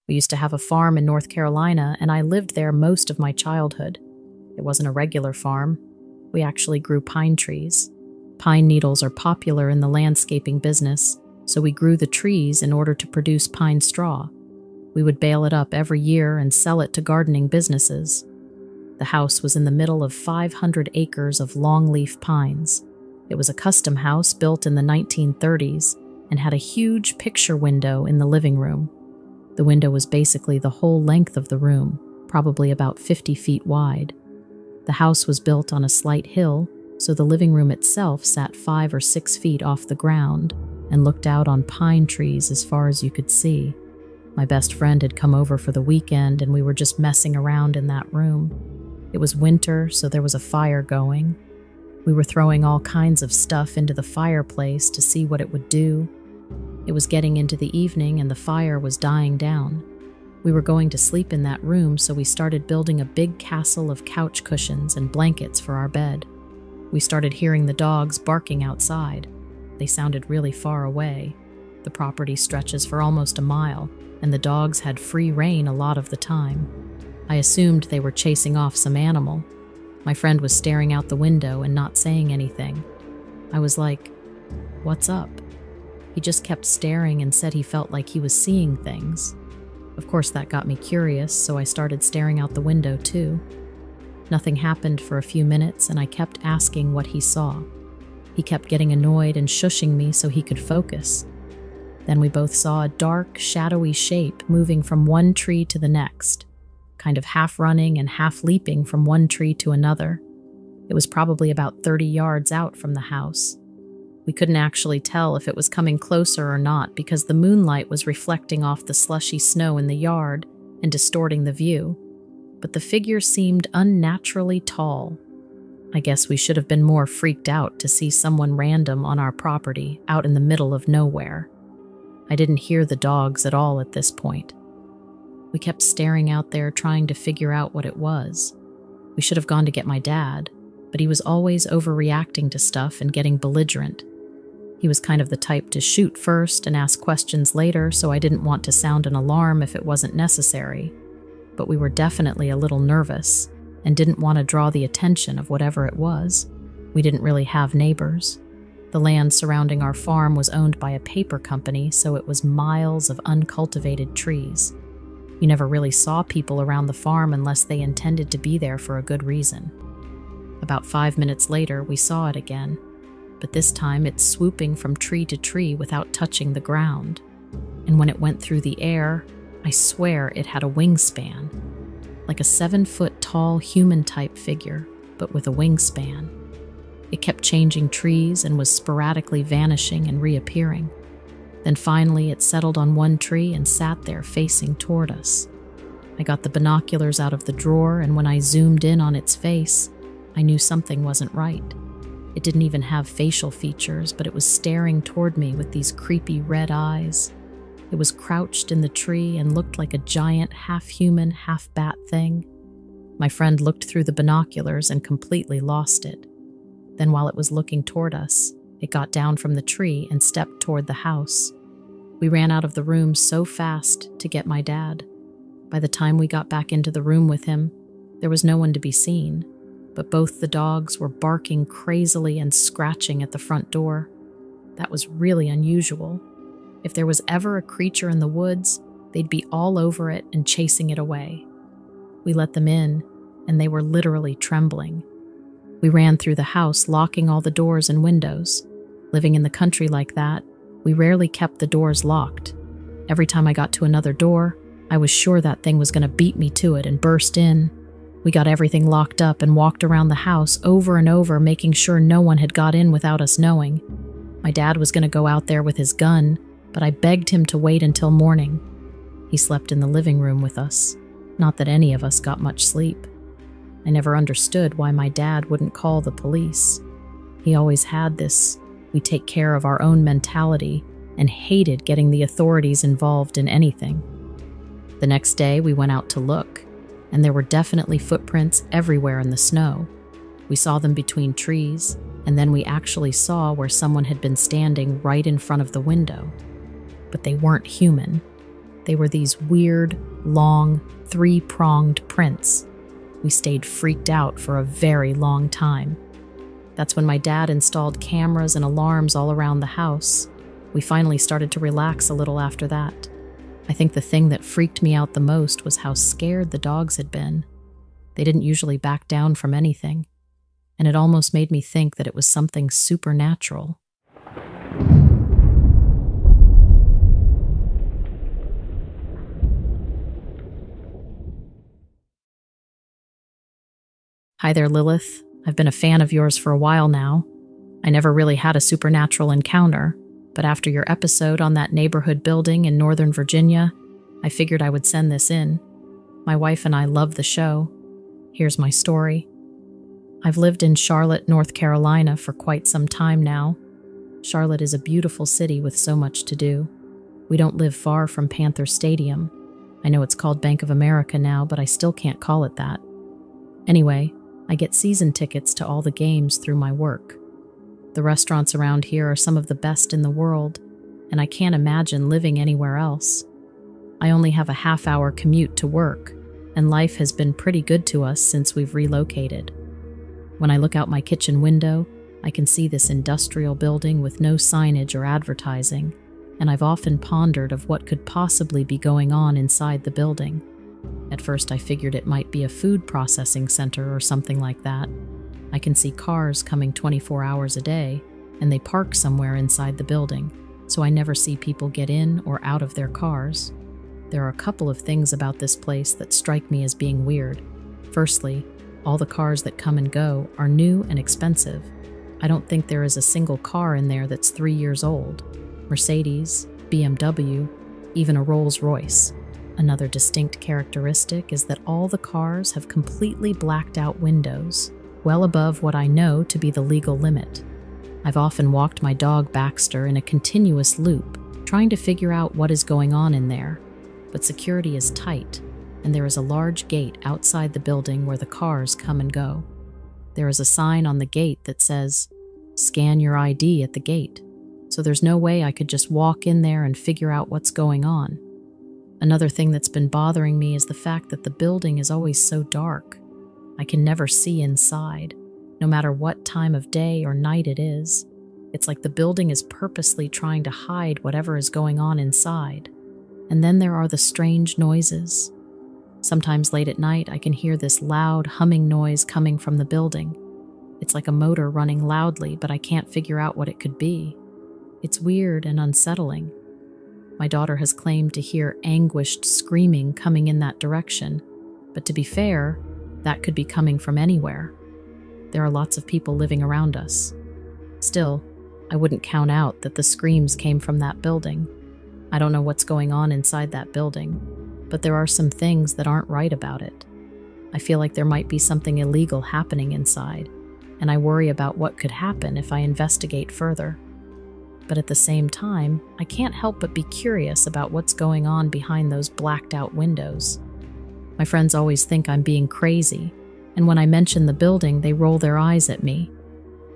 We used to have a farm in North Carolina, and I lived there most of my childhood. It wasn't a regular farm. We actually grew pine trees. Pine needles are popular in the landscaping business, so we grew the trees in order to produce pine straw. We would bale it up every year and sell it to gardening businesses. The house was in the middle of 500 acres of longleaf pines. It was a custom house built in the 1930s and had a huge picture window in the living room. The window was basically the whole length of the room, probably about 50 feet wide. The house was built on a slight hill, so the living room itself sat 5 or 6 feet off the ground and looked out on pine trees as far as you could see. My best friend had come over for the weekend, and we were just messing around in that room. It was winter, so there was a fire going. We were throwing all kinds of stuff into the fireplace to see what it would do. It was getting into the evening, and the fire was dying down. We were going to sleep in that room, so we started building a big castle of couch cushions and blankets for our bed. We started hearing the dogs barking outside. They sounded really far away. The property stretches for almost a mile, and the dogs had free rein a lot of the time. I assumed they were chasing off some animal. My friend was staring out the window and not saying anything. I was like, "What's up?" He just kept staring and said he felt like he was seeing things. Of course, that got me curious, so I started staring out the window too. Nothing happened for a few minutes, and I kept asking what he saw. He kept getting annoyed and shushing me so he could focus. Then we both saw a dark, shadowy shape moving from one tree to the next, kind of half running and half leaping from one tree to another. It was probably about 30 yards out from the house. We couldn't actually tell if it was coming closer or not because the moonlight was reflecting off the slushy snow in the yard and distorting the view, but the figure seemed unnaturally tall. I guess we should have been more freaked out to see someone random on our property out in the middle of nowhere. I didn't hear the dogs at all at this point. We kept staring out there trying to figure out what it was. We should have gone to get my dad, but he was always overreacting to stuff and getting belligerent. He was kind of the type to shoot first and ask questions later, so I didn't want to sound an alarm if it wasn't necessary. But we were definitely a little nervous and didn't want to draw the attention of whatever it was. We didn't really have neighbors. The land surrounding our farm was owned by a paper company, so it was miles of uncultivated trees. You never really saw people around the farm unless they intended to be there for a good reason. About 5 minutes later, we saw it again, but this time it's swooping from tree to tree without touching the ground. And when it went through the air, I swear it had a wingspan, like a 7-foot-tall human-type figure, but with a wingspan. It kept changing trees and was sporadically vanishing and reappearing. Then finally it settled on one tree and sat there facing toward us. I got the binoculars out of the drawer, and when I zoomed in on its face, I knew something wasn't right. It didn't even have facial features, but it was staring toward me with these creepy red eyes. It was crouched in the tree and looked like a giant half-human, half-bat thing. My friend looked through the binoculars and completely lost it. Then while it was looking toward us, it got down from the tree and stepped toward the house. We ran out of the room so fast to get my dad. By the time we got back into the room with him, there was no one to be seen, but both the dogs were barking crazily and scratching at the front door. That was really unusual. If there was ever a creature in the woods, they'd be all over it and chasing it away. We let them in, and they were literally trembling. We ran through the house, locking all the doors and windows. Living in the country like that, we rarely kept the doors locked. Every time I got to another door, I was sure that thing was going to beat me to it and burst in. We got everything locked up and walked around the house over and over, making sure no one had got in without us knowing. My dad was going to go out there with his gun, but I begged him to wait until morning. He slept in the living room with us. Not that any of us got much sleep. I never understood why my dad wouldn't call the police. He always had this we take care of our own mentality and hated getting the authorities involved in anything. The next day, we went out to look, and there were definitely footprints everywhere in the snow. We saw them between trees, and then we actually saw where someone had been standing right in front of the window. But they weren't human. They were these weird, long, three-pronged prints. We stayed freaked out for a very long time. That's when my dad installed cameras and alarms all around the house. We finally started to relax a little after that. I think the thing that freaked me out the most was how scared the dogs had been. They didn't usually back down from anything, and it almost made me think that it was something supernatural. Hi there, Lilith. I've been a fan of yours for a while now. I never really had a supernatural encounter, but after your episode on that neighborhood building in Northern Virginia, I figured I would send this in. My wife and I love the show. Here's my story. I've lived in Charlotte, North Carolina for quite some time now. Charlotte is a beautiful city with so much to do. We don't live far from Panther Stadium. I know it's called Bank of America now, but I still can't call it that. Anyway, I get season tickets to all the games through my work. The restaurants around here are some of the best in the world, and I can't imagine living anywhere else. I only have a half-hour commute to work, and life has been pretty good to us since we've relocated. When I look out my kitchen window, I can see this industrial building with no signage or advertising, and I've often pondered of what could possibly be going on inside the building. At first I figured it might be a food processing center or something like that. I can see cars coming 24 hours a day, and they park somewhere inside the building, so I never see people get in or out of their cars. There are a couple of things about this place that strike me as being weird. Firstly, all the cars that come and go are new and expensive. I don't think there is a single car in there that's 3 years old. Mercedes, BMW, even a Rolls-Royce. Another distinct characteristic is that all the cars have completely blacked out windows, well above what I know to be the legal limit. I've often walked my dog Baxter in a continuous loop, trying to figure out what is going on in there, but security is tight, and there is a large gate outside the building where the cars come and go. There is a sign on the gate that says, "Scan your ID at the gate," so there's no way I could just walk in there and figure out what's going on. Another thing that's been bothering me is the fact that the building is always so dark. I can never see inside, no matter what time of day or night it is. It's like the building is purposely trying to hide whatever is going on inside. And then there are the strange noises. Sometimes late at night, I can hear this loud humming noise coming from the building. It's like a motor running loudly, but I can't figure out what it could be. It's weird and unsettling. My daughter has claimed to hear anguished screaming coming in that direction, but to be fair, that could be coming from anywhere. There are lots of people living around us. Still, I wouldn't count out that the screams came from that building. I don't know what's going on inside that building, but there are some things that aren't right about it. I feel like there might be something illegal happening inside, and I worry about what could happen if I investigate further. But at the same time, I can't help but be curious about what's going on behind those blacked-out windows. My friends always think I'm being crazy, and when I mention the building, they roll their eyes at me.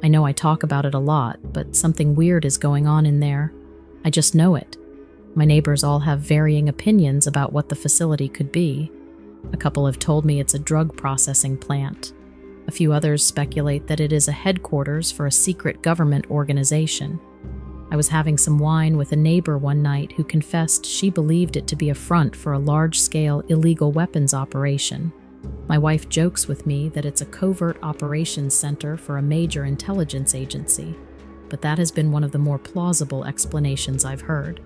I know I talk about it a lot, but something weird is going on in there. I just know it. My neighbors all have varying opinions about what the facility could be. A couple have told me it's a drug processing plant. A few others speculate that it is a headquarters for a secret government organization. I was having some wine with a neighbor one night who confessed she believed it to be a front for a large-scale illegal weapons operation. My wife jokes with me that it's a covert operations center for a major intelligence agency, but that has been one of the more plausible explanations I've heard.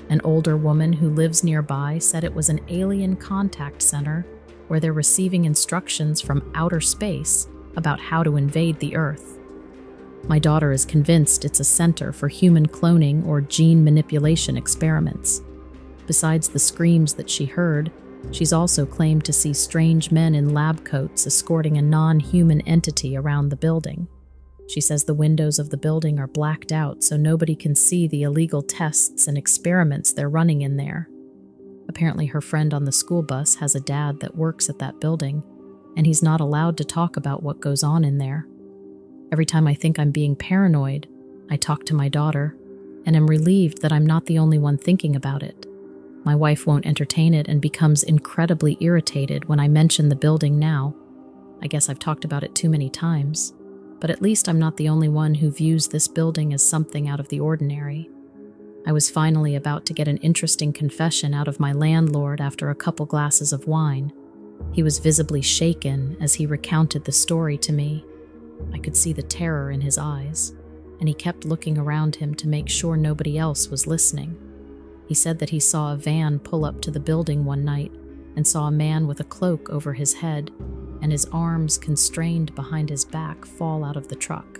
An older woman who lives nearby said it was an alien contact center where they're receiving instructions from outer space about how to invade the Earth. My daughter is convinced it's a center for human cloning or gene manipulation experiments. Besides the screams that she heard, she's also claimed to see strange men in lab coats escorting a non-human entity around the building. She says the windows of the building are blacked out so nobody can see the illegal tests and experiments they're running in there. Apparently her friend on the school bus has a dad that works at that building, and he's not allowed to talk about what goes on in there. Every time I think I'm being paranoid, I talk to my daughter, and am relieved that I'm not the only one thinking about it. My wife won't entertain it and becomes incredibly irritated when I mention the building now. I guess I've talked about it too many times, but at least I'm not the only one who views this building as something out of the ordinary. I was finally about to get an interesting confession out of my landlord after a couple glasses of wine. He was visibly shaken as he recounted the story to me. I could see the terror in his eyes, and he kept looking around him to make sure nobody else was listening. He said that he saw a van pull up to the building one night and saw a man with a cloak over his head and his arms constrained behind his back fall out of the truck.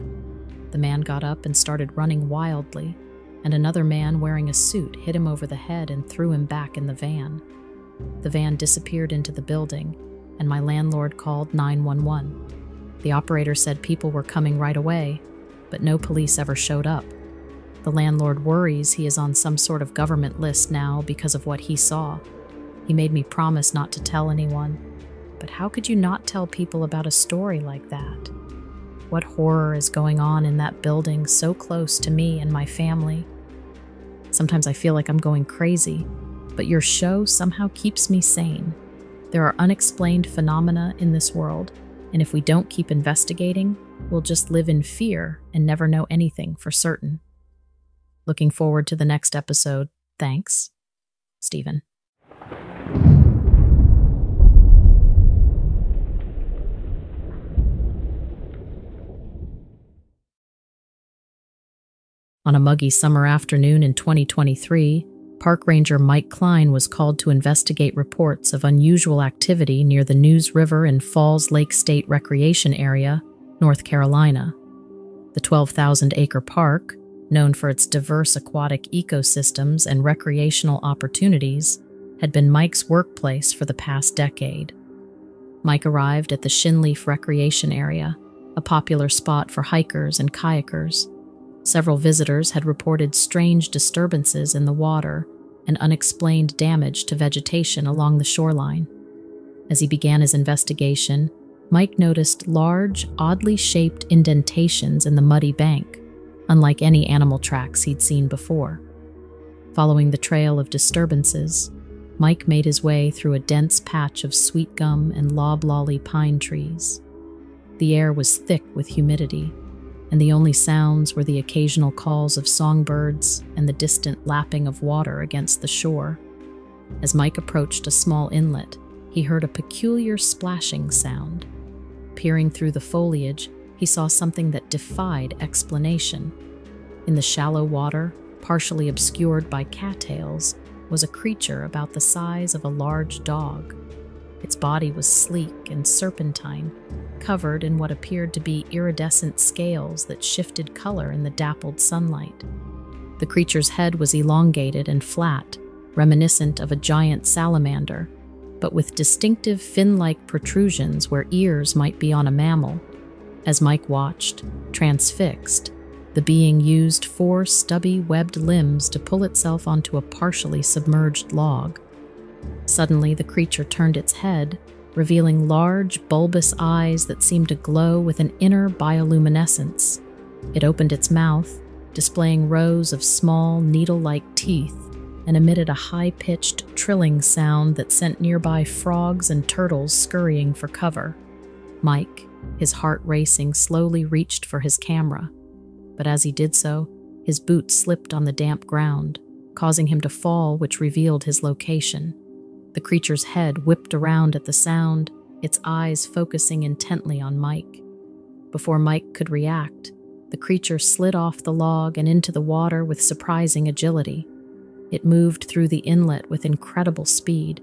The man got up and started running wildly, and another man wearing a suit hit him over the head and threw him back in the van. The van disappeared into the building, and my landlord called 911. The operator said people were coming right away, but no police ever showed up. The landlord worries he is on some sort of government list now because of what he saw. He made me promise not to tell anyone. But how could you not tell people about a story like that? What horror is going on in that building so close to me and my family? Sometimes I feel like I'm going crazy, but your show somehow keeps me sane. There are unexplained phenomena in this world, and if we don't keep investigating, we'll just live in fear and never know anything for certain. Looking forward to the next episode. Thanks, Stephen. On a muggy summer afternoon in 2023, Park Ranger Mike Klein was called to investigate reports of unusual activity near the News River and Falls Lake State Recreation Area, North Carolina. The 12,000-acre park, known for its diverse aquatic ecosystems and recreational opportunities, had been Mike's workplace for the past decade. Mike arrived at the Shinleaf Recreation Area, a popular spot for hikers and kayakers. Several visitors had reported strange disturbances in the water and unexplained damage to vegetation along the shoreline. As he began his investigation, Mike noticed large, oddly shaped indentations in the muddy bank, unlike any animal tracks he'd seen before. Following the trail of disturbances, Mike made his way through a dense patch of sweet gum and loblolly pine trees. The air was thick with humidity, and the only sounds were the occasional calls of songbirds and the distant lapping of water against the shore. As Mike approached a small inlet, he heard a peculiar splashing sound. Peering through the foliage, he saw something that defied explanation. In the shallow water, partially obscured by cattails, was a creature about the size of a large dog. Its body was sleek and serpentine, covered in what appeared to be iridescent scales that shifted color in the dappled sunlight. The creature's head was elongated and flat, reminiscent of a giant salamander, but with distinctive fin-like protrusions where ears might be on a mammal. As Mike watched, transfixed, the being used 4 stubby, webbed limbs to pull itself onto a partially submerged log. Suddenly, the creature turned its head, revealing large, bulbous eyes that seemed to glow with an inner bioluminescence. It opened its mouth, displaying rows of small, needle-like teeth, and emitted a high-pitched, trilling sound that sent nearby frogs and turtles scurrying for cover. Mike, his heart racing, slowly reached for his camera. But as he did so, his boot slipped on the damp ground, causing him to fall, which revealed his location. The creature's head whipped around at the sound, its eyes focusing intently on Mike. Before Mike could react, the creature slid off the log and into the water with surprising agility. It moved through the inlet with incredible speed,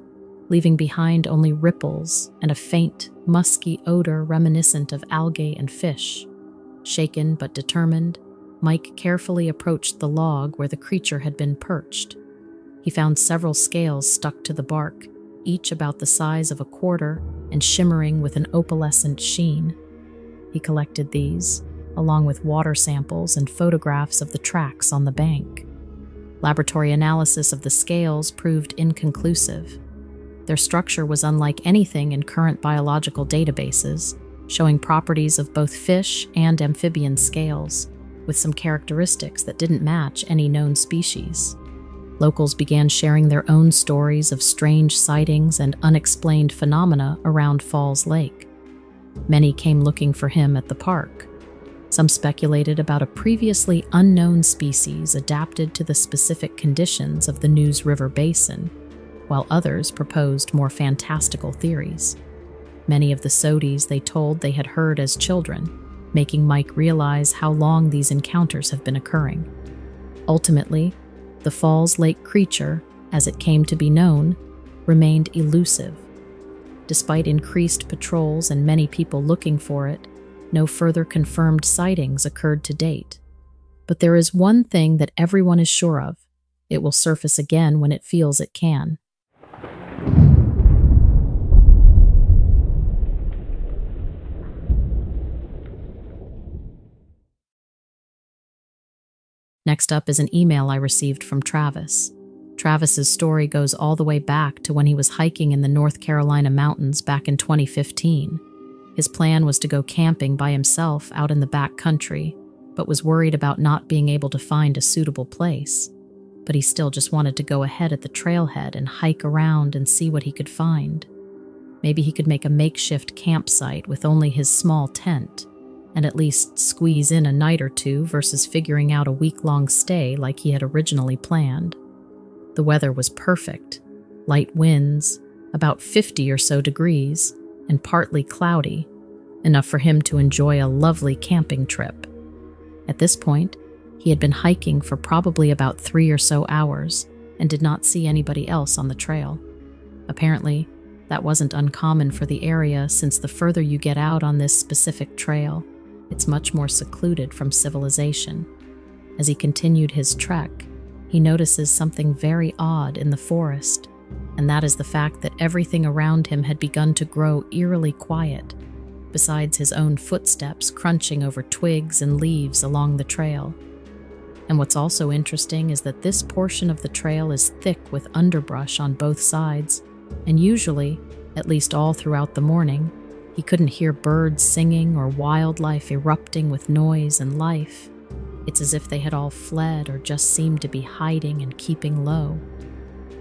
leaving behind only ripples and a faint, musky odor reminiscent of algae and fish. Shaken but determined, Mike carefully approached the log where the creature had been perched. He found several scales stuck to the bark, each about the size of a quarter and shimmering with an opalescent sheen. He collected these, along with water samples and photographs of the tracks on the bank. Laboratory analysis of the scales proved inconclusive. Their structure was unlike anything in current biological databases, showing properties of both fish and amphibian scales, with some characteristics that didn't match any known species. Locals began sharing their own stories of strange sightings and unexplained phenomena around Falls Lake. Many came looking for him at the park. Some speculated about a previously unknown species adapted to the specific conditions of the News River Basin, while others proposed more fantastical theories. Many of the sodies they told they had heard as children, making Mike realize how long these encounters have been occurring. Ultimately, the Falls Lake creature, as it came to be known, remained elusive. Despite increased patrols and many people looking for it, no further confirmed sightings occurred to date. But there is one thing that everyone is sure of: it will surface again when it feels it can. Next up is an email I received from Travis. Travis's story goes all the way back to when he was hiking in the North Carolina mountains back in 2015. His plan was to go camping by himself out in the back country, but was worried about not being able to find a suitable place. But he still just wanted to go ahead at the trailhead and hike around and see what he could find. Maybe he could make a makeshift campsite with only his small tent, and at least squeeze in a night or two versus figuring out a week-long stay like he had originally planned. The weather was perfect: light winds, about 50 or so degrees, and partly cloudy, enough for him to enjoy a lovely camping trip. At this point, he had been hiking for probably about 3 or so hours and did not see anybody else on the trail. Apparently, that wasn't uncommon for the area, since the further you get out on this specific trail, it's much more secluded from civilization. As he continued his trek, he notices something very odd in the forest, and that is the fact that everything around him had begun to grow eerily quiet, besides his own footsteps crunching over twigs and leaves along the trail. And what's also interesting is that this portion of the trail is thick with underbrush on both sides, and usually, at least all throughout the morning, he couldn't hear birds singing or wildlife erupting with noise and life. It's as if they had all fled or just seemed to be hiding and keeping low.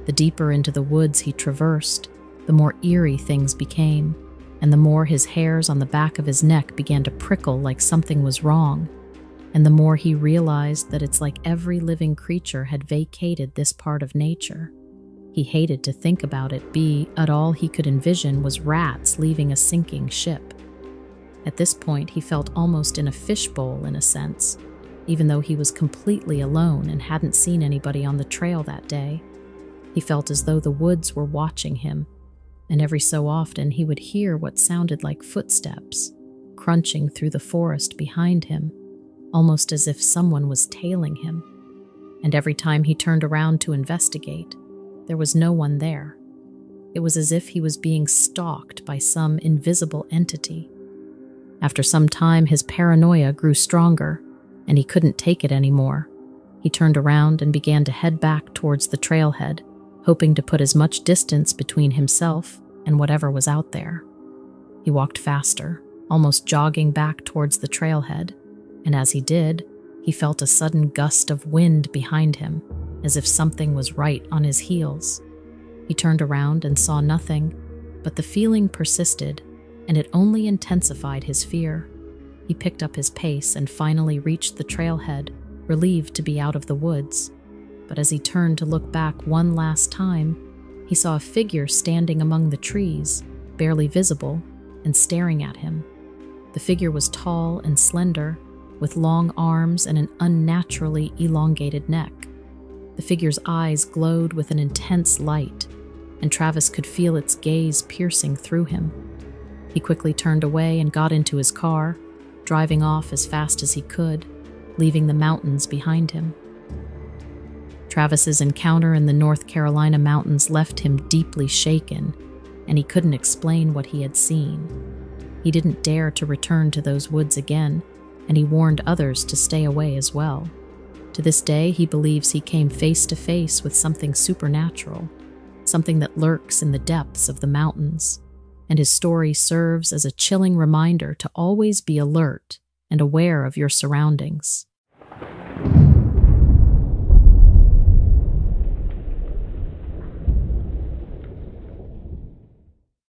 The deeper into the woods he traversed, the more eerie things became, and the more his hairs on the back of his neck began to prickle like something was wrong, and the more he realized that it's like every living creature had vacated this part of nature. He hated to think about it, but all he could envision was rats leaving a sinking ship. At this point, he felt almost in a fishbowl in a sense, even though he was completely alone and hadn't seen anybody on the trail that day. He felt as though the woods were watching him, and every so often he would hear what sounded like footsteps crunching through the forest behind him, almost as if someone was tailing him. And every time he turned around to investigate, there was no one there. It was as if he was being stalked by some invisible entity. After some time, his paranoia grew stronger, and he couldn't take it anymore. He turned around and began to head back towards the trailhead, hoping to put as much distance between himself and whatever was out there. He walked faster, almost jogging back towards the trailhead, and as he did, he felt a sudden gust of wind behind him, as if something was right on his heels. He turned around and saw nothing, but the feeling persisted, and it only intensified his fear. He picked up his pace and finally reached the trailhead, relieved to be out of the woods. But as he turned to look back one last time, he saw a figure standing among the trees, barely visible, and staring at him. The figure was tall and slender, with long arms and an unnaturally elongated neck. The figure's eyes glowed with an intense light, and Travis could feel its gaze piercing through him. He quickly turned away and got into his car, driving off as fast as he could, leaving the mountains behind him. Travis's encounter in the North Carolina mountains left him deeply shaken, and he couldn't explain what he had seen. He didn't dare to return to those woods again, and he warned others to stay away as well. To this day, he believes he came face to face with something supernatural, something that lurks in the depths of the mountains, and his story serves as a chilling reminder to always be alert and aware of your surroundings.